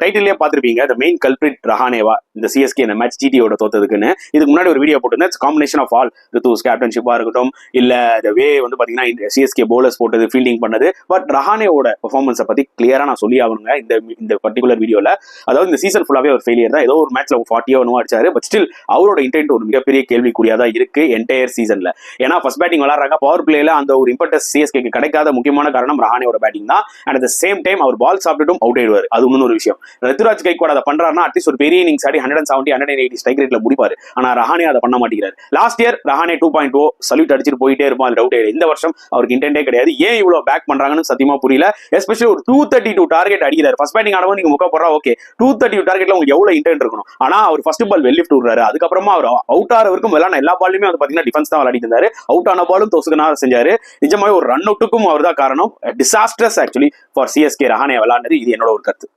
டைட்டிலே பார்த்திருப்பீங்க, the main culprit ரஹானேவா இந்த CSK இந்த மேட்ச் ஜிடியோட தோத்ததுக்குன்னு. இதுக்கு முன்னாடி ஒரு வீடியோ போட்டிருந்தேன். காம்பினேஷன் ஆஃப் ஆல் ரித்துஸ் கேப்டன்ஷிப்பா இருக்கட்டும், இல்ல இந்த வே வந்து பாத்தீங்கன்னா சிஎஸ்கே போலர்ஸ் போட்டது, ஃபீல்டிங் பண்ணது. பட் ரஹானேவோட பெர்ஃபார்மன்ஸை பத்தி கிளியரா நான் சொல்லி ஆகணுங்க இந்த பர்டிகுலர் வீடியோல. அதாவது இந்த சீசன் ஃபுல்லாவே ஒரு ஃபெயிலியர் தான். ஏதோ ஒரு மேட்ச்ல 40 அடிச்சாரு. பட் ஸ்டில் அவரோட இன்டென்ட் ஒரு மிகப்பெரிய கேள்விக்குறியா தான் இருக்கு என்டையர் சீசன்ல. ஏன்னா ஃபர்ஸ்ட் பேட்டிங் விளையாடுறாங்க, பவர் பிளேல அந்த ஒரு இம்பார்ட்டன்ஸ் சிஎஸ்கேக்கு கிடைக்காத முக்கியமான காரணம் ரஹானேவோட பேட்டிங் தான். And at the same time அவர் பால் சாப்பிட்டுட்டும் அவுட் ஆயிடுவார். அது இன்னொரு விஷயம். ருத்துராஜ் கைக்வாட் அதை பண்றாருன்னா அட்லீஸ்ட் ஒரு பெரிய இன்னிங்ஸ் ஆடி 170 180 ஸ்ட்ரைக் ரேட்ல முடிப்பாரு. ஆனா ரஹானே அதை பண்ண மாட்டேங்கிறார். லாஸ்ட் இயர் ரஹானே 2.0 சல்யூட் அடிச்சிட்டு போயிட்டே இருப்பான், அது டவுட் ஆயிடுது. இந்த வருஷம் அவருக்கு இன்டென்டே கிடையாது. ஏன் இவ்வளவு பேக் பண்றாங்கன்னு சத்தியமா புரியல. எஸ்பெஷலி ஒரு 232 டார்கெட் அடிக்கிறார். ஃபர்ஸ்ட் பேட்டிங் ஆடும்போது நீங்க முக்க போறா ஓகே, 232 டார்கெட்ல உங்களுக்கு எவ்வளவு இன்டென்ட் இருக்கணும். ஆனா அவர் ஃபர்ஸ்ட் பால் வெல்லிஃப்ட் விடுறாரு. அதுக்கப்புறமா அவர் அவுட் ஆறவருக்கும் விளையாட எல்லா பாலுமே வந்து பாத்தீங்கன்னா டிஃபென்ஸ் தான் விளையாடிட்டு இருந்தாரு. அவுட் ஆன பாலும் தொசுகனா செஞ்சாரு. நிஜமாவே ஒரு ரன் அவுட்டுக்கும் அவர் தான் காரணம். Disasters actually for CSK Rahane விளையாடுறது. இது என்னோட ஒரு கருத்து.